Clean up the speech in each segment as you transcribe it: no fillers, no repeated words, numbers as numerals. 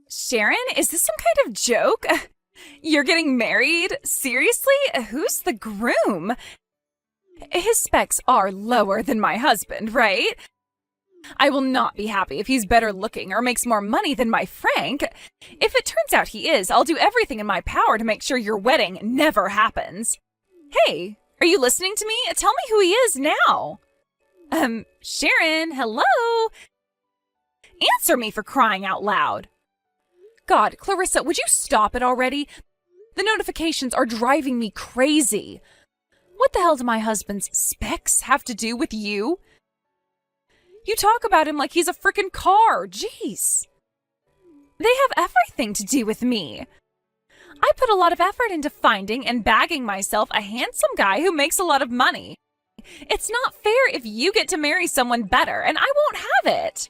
Sharon, is this some kind of joke? You're getting married? Seriously? Who's the groom? His specs are lower than my husband, right? I will not be happy if he's better looking or makes more money than my Frank. If it turns out he is, I'll do everything in my power to make sure your wedding never happens. Hey, are you listening to me? Tell me who he is now. Sharon, hello? Answer me, for crying out loud. God, Clarissa, would you stop it already? The notifications are driving me crazy. What the hell do my husband's specs have to do with you? You talk about him like he's a frickin' car. Jeez. They have everything to do with me. I put a lot of effort into finding and bagging myself a handsome guy who makes a lot of money. It's not fair if you get to marry someone better and I won't have it.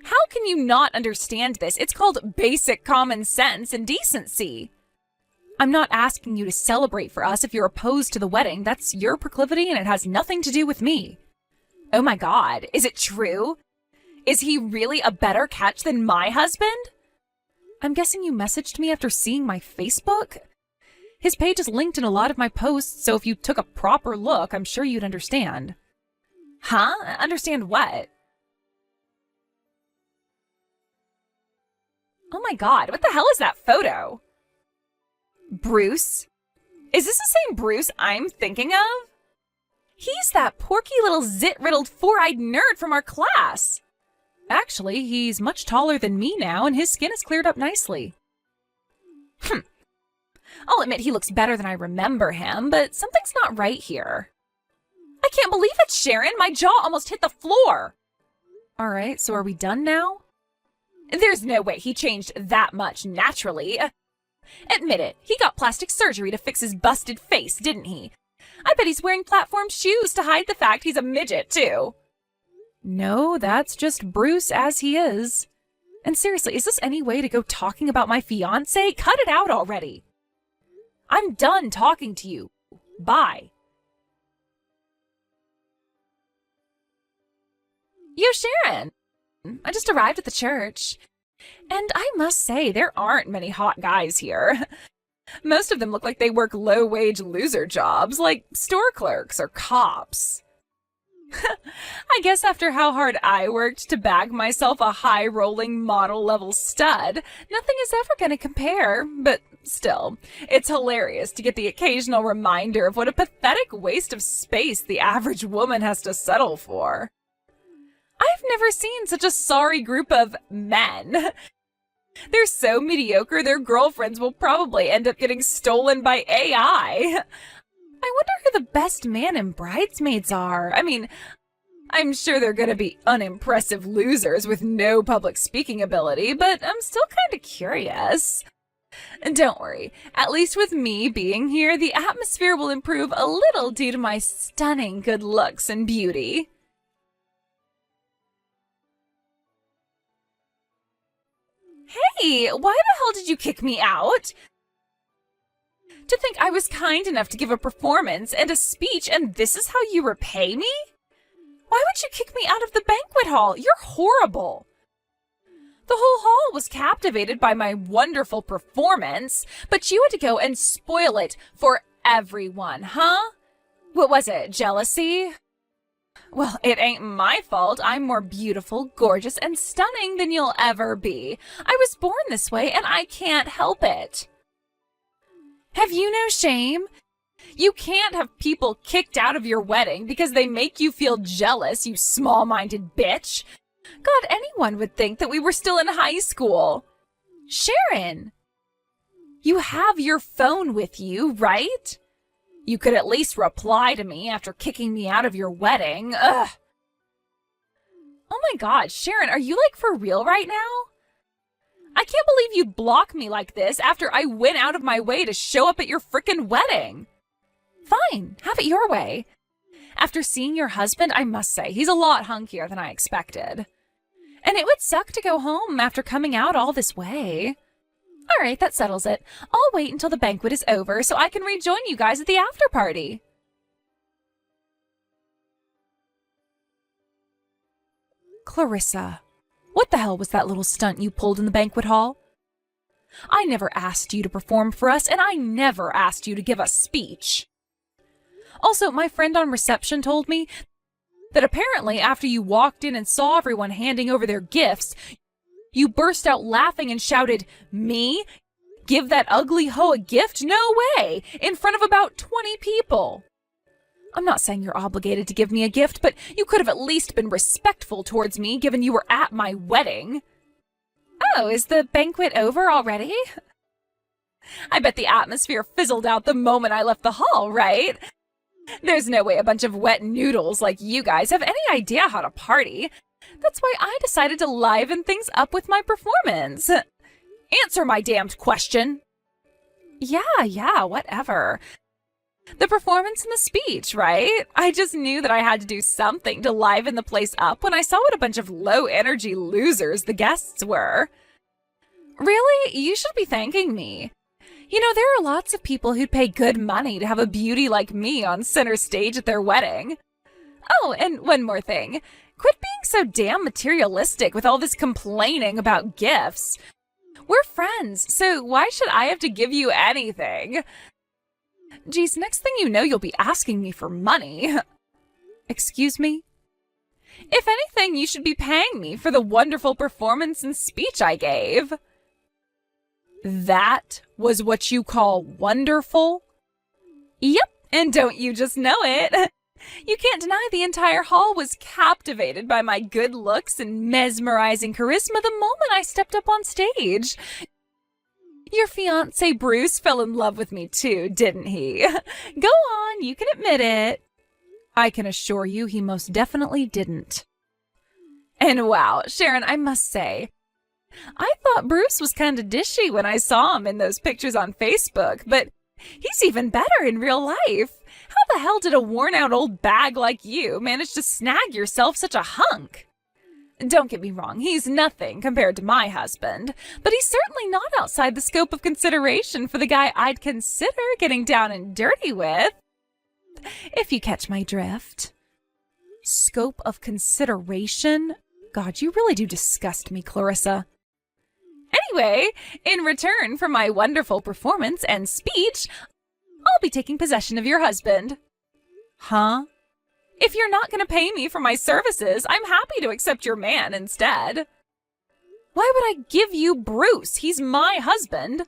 How can you not understand this? It's called basic common sense and decency. I'm not asking you to celebrate for us if you're opposed to the wedding. That's your proclivity and it has nothing to do with me. Oh my God, is it true? Is he really a better catch than my husband? I'm guessing you messaged me after seeing my Facebook? His page is linked in a lot of my posts, so if you took a proper look, I'm sure you'd understand. Huh? Understand what? Oh my God, what the hell is that photo? Bruce? Is this the same Bruce I'm thinking of? He's that porky little zit-riddled four-eyed nerd from our class. Actually, he's much taller than me now, and his skin is cleared up nicely. I'll admit he looks better than I remember him, but something's not right here. I can't believe it, Sharon! My jaw almost hit the floor! Alright, so are we done now? There's no way he changed that much naturally. Admit it, he got plastic surgery to fix his busted face, didn't he? I bet he's wearing platform shoes to hide the fact he's a midget, too. No, that's just Bruce as he is. And seriously, is this any way to go talking about my fiancé? Cut it out already. I'm done talking to you. Bye. Yo, Sharon. I just arrived at the church. And I must say, there aren't many hot guys here. Most of them look like they work low-wage loser jobs, like store clerks or cops. I guess after how hard I worked to bag myself a high-rolling model-level stud, nothing is ever going to compare, but still, it's hilarious to get the occasional reminder of what a pathetic waste of space the average woman has to settle for. I've never seen such a sorry group of men. They're so mediocre, their girlfriends will probably end up getting stolen by AI. I wonder who the best man in Bridesmaids are. I mean, I'm sure they're gonna be unimpressive losers with no public speaking ability, but I'm still kinda curious. And don't worry, at least with me being here, the atmosphere will improve a little due to my stunning good looks and beauty. Hey, why the hell did you kick me out? To think I was kind enough to give a performance and a speech, and this is how you repay me? Why would you kick me out of the banquet hall? You're horrible. The whole hall was captivated by my wonderful performance, but you had to go and spoil it for everyone, huh? What was it, jealousy? Well, it ain't my fault. I'm more beautiful, gorgeous, and stunning than you'll ever be. I was born this way, and I can't help it. Have you no shame? You can't have people kicked out of your wedding because they make you feel jealous, you small-minded bitch. God, anyone would think that we were still in high school. Sharon, you have your phone with you, right? You could at least reply to me after kicking me out of your wedding. Ugh. Oh my God, Sharon, are you like for real right now? I can't believe you'd block me like this after I went out of my way to show up at your frickin' wedding. Fine, have it your way. After seeing your husband, I must say, he's a lot hunkier than I expected. And it would suck to go home after coming out all this way. All right, that settles it. I'll wait until the banquet is over so I can rejoin you guys at the after party. Clarissa, what the hell was that little stunt you pulled in the banquet hall? I never asked you to perform for us, and I never asked you to give a speech. Also, my friend on reception told me that apparently after you walked in and saw everyone handing over their gifts, you burst out laughing and shouted, "Me? Give that ugly hoe a gift? No way!" in front of about 20 people. I'm not saying you're obligated to give me a gift, but you could have at least been respectful towards me given you were at my wedding. Oh, is the banquet over already? I bet the atmosphere fizzled out the moment I left the hall, right? There's no way a bunch of wet noodles like you guys have any idea how to party. That's why I decided to liven things up with my performance. Answer my damned question. Yeah, whatever. The performance and the speech, right? I just knew that I had to do something to liven the place up when I saw what a bunch of low-energy losers the guests were. Really? You should be thanking me. You know, there are lots of people who'd pay good money to have a beauty like me on center stage at their wedding. Oh, and one more thing. Quit being so damn materialistic with all this complaining about gifts. We're friends, so why should I have to give you anything? Geez, next thing you know, you'll be asking me for money. Excuse me? If anything, you should be paying me for the wonderful performance and speech I gave. That was what you call wonderful? Yep, and don't you just know it? You can't deny the entire hall was captivated by my good looks and mesmerizing charisma the moment I stepped up on stage. Your fiancé Bruce fell in love with me too, didn't he? Go on, you can admit it. I can assure you he most definitely didn't. And wow, Sharon, I must say, I thought Bruce was kind of dishy when I saw him in those pictures on Facebook, but he's even better in real life. How the hell did a worn-out old bag like you manage to snag yourself such a hunk? Don't get me wrong, he's nothing compared to my husband, but he's certainly not outside the scope of consideration for the guy I'd consider getting down and dirty with. If you catch my drift. Scope of consideration? God, you really do disgust me, Clarissa. Anyway, in return for my wonderful performance and speech, I'll be taking possession of your husband. Huh? If you're not going to pay me for my services, I'm happy to accept your man instead. Why would I give you Bruce? He's my husband.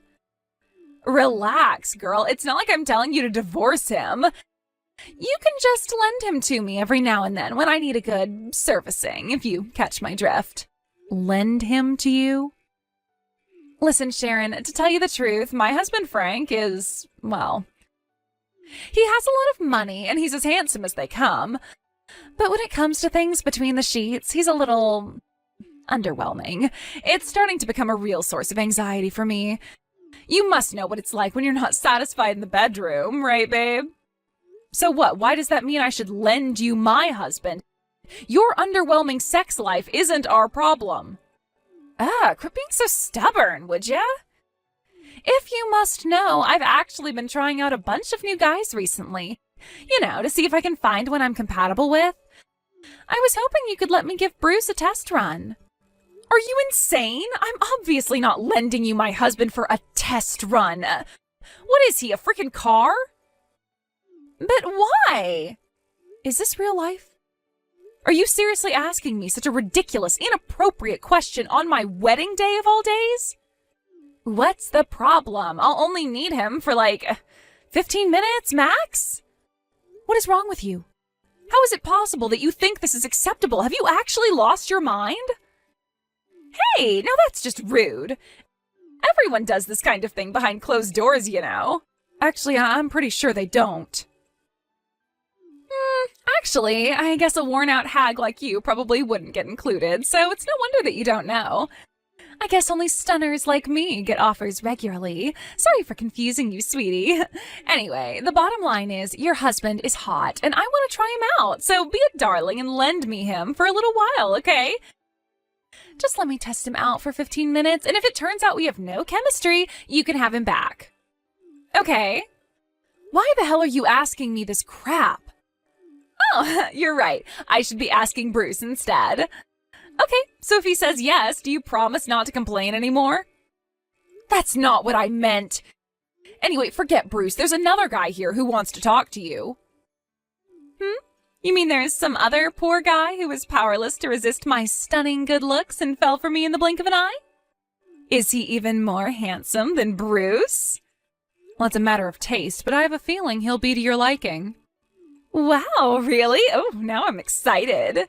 Relax, girl. It's not like I'm telling you to divorce him. You can just lend him to me every now and then when I need a good servicing, if you catch my drift. Lend him to you? Listen, Sharon, to tell you the truth, my husband Frank is, well, he has a lot of money and he's as handsome as they come. But when it comes to things between the sheets, he's a little underwhelming. It's starting to become a real source of anxiety for me. You must know what it's like when you're not satisfied in the bedroom, right, babe? So what? Why does that mean I should lend you my husband? Your underwhelming sex life isn't our problem. Quit being so stubborn, would ya? If you must know, I've actually been trying out a bunch of new guys recently. You know, to see if I can find one I'm compatible with. I was hoping you could let me give Bruce a test run. Are you insane? I'm obviously not lending you my husband for a test run. What is he, a freaking car? But why? Is this real life? Are you seriously asking me such a ridiculous, inappropriate question on my wedding day of all days? What's the problem? I'll only need him for 15 minutes max? What is wrong with you? How is it possible that you think this is acceptable? Have you actually lost your mind? Hey, now that's just rude. Everyone does this kind of thing behind closed doors, you know. Actually, I'm pretty sure they don't. Actually, I guess a worn-out hag like you probably wouldn't get included, so it's no wonder that you don't know. I guess only stunners like me get offers regularly. Sorry for confusing you, sweetie. Anyway, the bottom line is your husband is hot, and I want to try him out, so be a darling and lend me him for a little while, okay? Just let me test him out for 15 minutes, and if it turns out we have no chemistry, you can have him back. Okay. Why the hell are you asking me this crap? Oh, you're right. I should be asking Bruce instead. Okay, so if he says yes, do you promise not to complain anymore? That's not what I meant. Anyway, forget Bruce. There's another guy here who wants to talk to you. You mean there's some other poor guy who was powerless to resist my stunning good looks and fell for me in the blink of an eye? Is he even more handsome than Bruce? Well, it's a matter of taste, but I have a feeling he'll be to your liking. Wow, really? Oh, now I'm excited.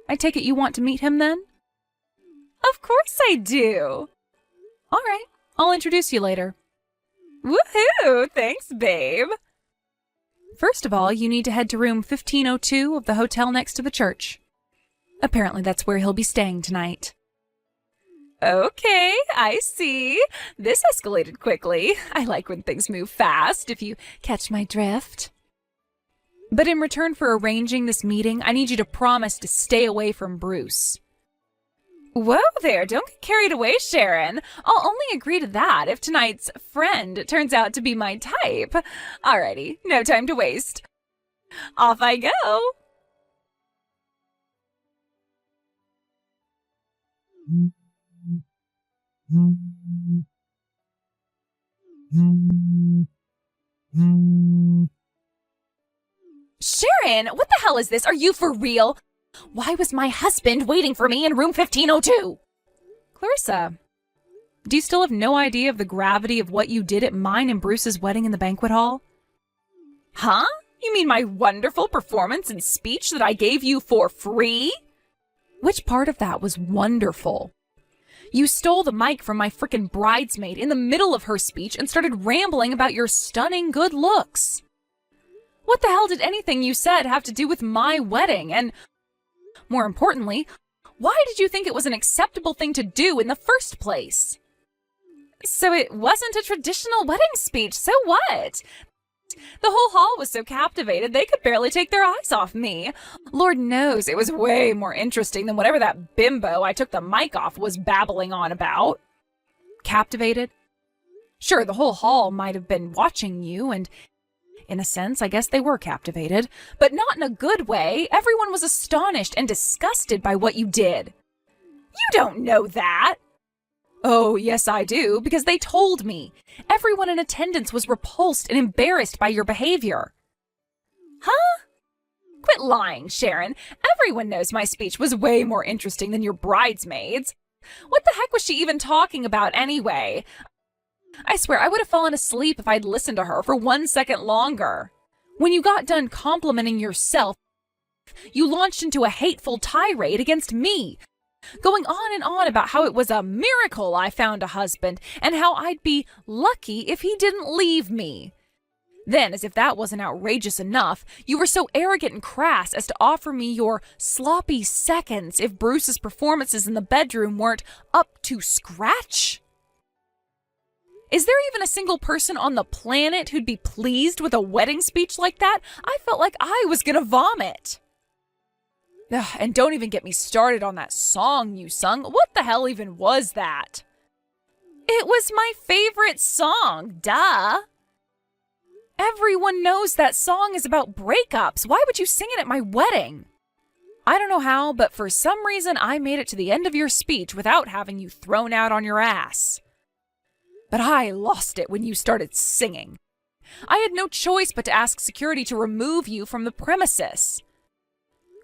I take it you want to meet him then? Of course I do. All right, I'll introduce you later. Woohoo! Thanks, babe. First of all, you need to head to room 1502 of the hotel next to the church. Apparently that's where he'll be staying tonight. Okay, I see. This escalated quickly. I like when things move fast, if you catch my drift. But in return for arranging this meeting, I need you to promise to stay away from Bruce. Whoa there, don't get carried away, Sharon. I'll only agree to that if tonight's friend turns out to be my type. Alrighty, no time to waste. Off I go. Sharon, what the hell is this? Are you for real? Why was my husband waiting for me in room 1502? Clarissa, do you still have no idea of the gravity of what you did at mine and Bruce's wedding in the banquet hall? Huh? You mean my wonderful performance and speech that I gave you for free? Which part of that was wonderful? You stole the mic from my frickin' bridesmaid in the middle of her speech and started rambling about your stunning good looks. What the hell did anything you said have to do with my wedding? And more importantly, why did you think it was an acceptable thing to do in the first place? So it wasn't a traditional wedding speech, so what? The whole hall was so captivated they could barely take their eyes off me. Lord knows it was way more interesting than whatever that bimbo I took the mic off was babbling on about. Captivated? Sure, the whole hall might have been watching you, and in a sense, I guess they were captivated, but not in a good way. Everyone was astonished and disgusted by what you did. You don't know that. Oh, yes, I do, because they told me. Everyone in attendance was repulsed and embarrassed by your behavior. Huh? Quit lying, Sharon. Everyone knows my speech was way more interesting than your bridesmaids. What the heck was she even talking about anyway? I swear I would have fallen asleep if I'd listened to her for 1 second longer. When you got done complimenting yourself, you launched into a hateful tirade against me, going on and on about how it was a miracle I found a husband and how I'd be lucky if he didn't leave me. Then, as if that wasn't outrageous enough, you were so arrogant and crass as to offer me your sloppy seconds if Bruce's performances in the bedroom weren't up to scratch. Is there even a single person on the planet who'd be pleased with a wedding speech like that? I felt like I was gonna vomit. Ugh, and don't even get me started on that song you sung. What the hell even was that? It was my favorite song, duh. Everyone knows that song is about breakups. Why would you sing it at my wedding? I don't know how, but for some reason I made it to the end of your speech without having you thrown out on your ass. But I lost it when you started singing. I had no choice but to ask security to remove you from the premises.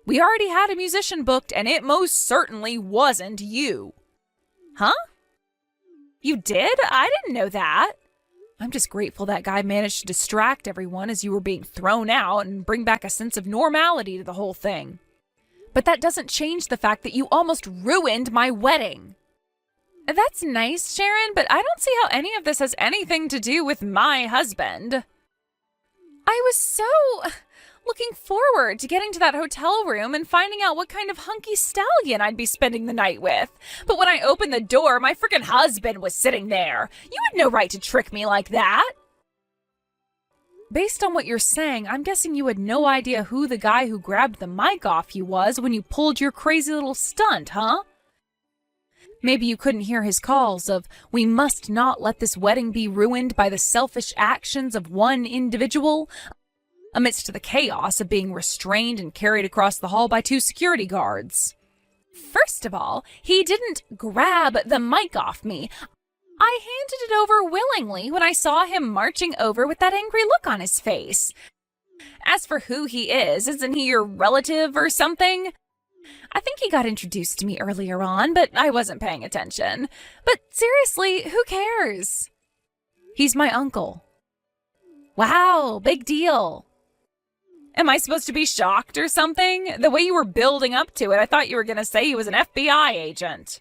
We already had a musician booked, and it most certainly wasn't you. Huh? You did? I didn't know that. I'm just grateful that guy managed to distract everyone as you were being thrown out and bring back a sense of normality to the whole thing. But that doesn't change the fact that you almost ruined my wedding. That's nice, Sharon, but I don't see how any of this has anything to do with my husband. I was so looking forward to getting to that hotel room and finding out what kind of hunky stallion I'd be spending the night with. But when I opened the door, my frickin' husband was sitting there. You had no right to trick me like that. Based on what you're saying, I'm guessing you had no idea who the guy who grabbed the mic off you was when you pulled your crazy little stunt, huh? Maybe you couldn't hear his calls of, "We must not let this wedding be ruined by the selfish actions of one individual," amidst the chaos of being restrained and carried across the hall by 2 security guards. First of all, he didn't grab the mic off me. I handed it over willingly when I saw him marching over with that angry look on his face. As for who he is, isn't he your relative or something? I think he got introduced to me earlier on, but I wasn't paying attention. But seriously, who cares? He's my uncle. Wow, big deal. Am I supposed to be shocked or something? The way you were building up to it, I thought you were going to say he was an FBI agent.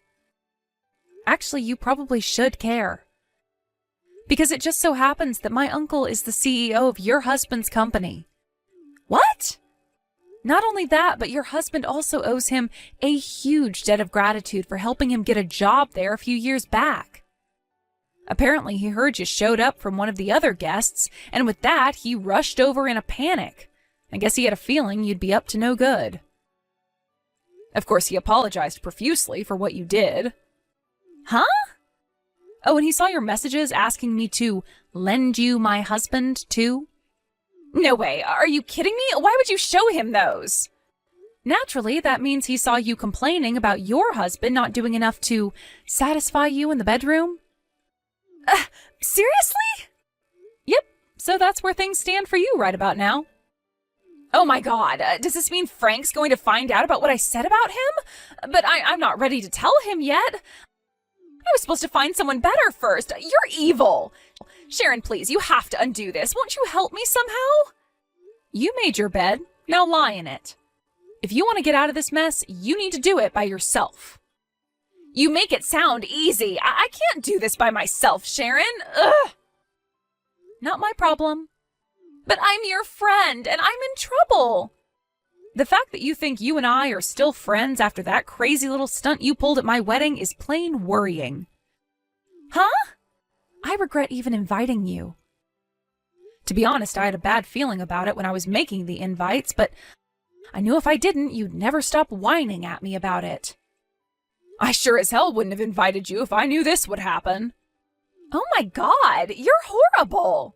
Actually, you probably should care. Because it just so happens that my uncle is the CEO of your husband's company. What? Not only that, but your husband also owes him a huge debt of gratitude for helping him get a job there a few years back. Apparently, he heard you showed up from one of the other guests, and with that, he rushed over in a panic. I guess he had a feeling you'd be up to no good. Of course, he apologized profusely for what you did. Huh? Oh, and he saw your messages asking me to lend you my husband, too? No way. Are you kidding me? Why would you show him those? Naturally, that means he saw you complaining about your husband not doing enough to satisfy you in the bedroom. Seriously? Yep, so that's where things stand for you right about now. Oh my god, does this mean Frank's going to find out about what I said about him? But I'm not ready to tell him yet. I was supposed to find someone better first. You're evil. Sharon, please, you have to undo this. Won't you help me somehow? You made your bed. Now lie in it. If you want to get out of this mess, you need to do it by yourself. You make it sound easy. I can't do this by myself, Sharon. Ugh. Not my problem. But I'm your friend, and I'm in trouble. The fact that you think you and I are still friends after that crazy little stunt you pulled at my wedding is plain worrying. Huh? I regret even inviting you. To be honest, I had a bad feeling about it when I was making the invites, but I knew if I didn't, you'd never stop whining at me about it. I sure as hell wouldn't have invited you if I knew this would happen. Oh my god, you're horrible.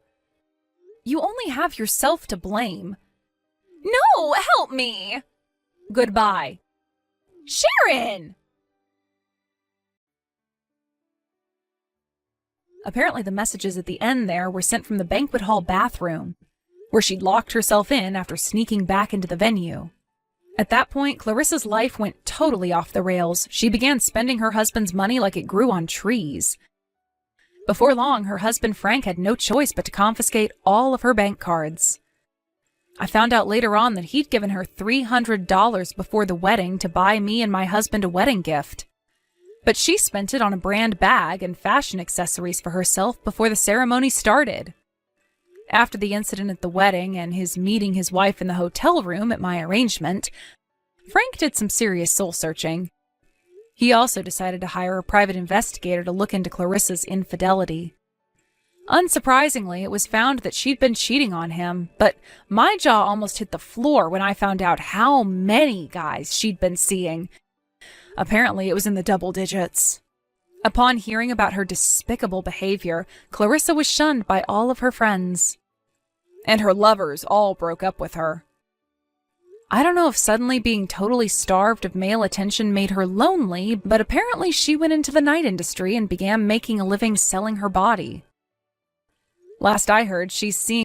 You only have yourself to blame. No, help me. Goodbye. Sharon! Apparently the messages at the end there were sent from the banquet hall bathroom, where she'd locked herself in after sneaking back into the venue. At that point, Clarissa's life went totally off the rails. She began spending her husband's money like it grew on trees. Before long, her husband Frank had no choice but to confiscate all of her bank cards. I found out later on that he'd given her $300 before the wedding to buy me and my husband a wedding gift. But she spent it on a brand bag and fashion accessories for herself before the ceremony started. After the incident at the wedding and his meeting his wife in the hotel room at my arrangement, Frank did some serious soul-searching. He also decided to hire a private investigator to look into Clarissa's infidelity. Unsurprisingly, it was found that she'd been cheating on him, but my jaw almost hit the floor when I found out how many guys she'd been seeing. Apparently, it was in the double digits. Upon hearing about her despicable behavior, Clarissa was shunned by all of her friends. And her lovers all broke up with her. I don't know if suddenly being totally starved of male attention made her lonely, but apparently she went into the night industry and began making a living selling her body. Last I heard, she's seeing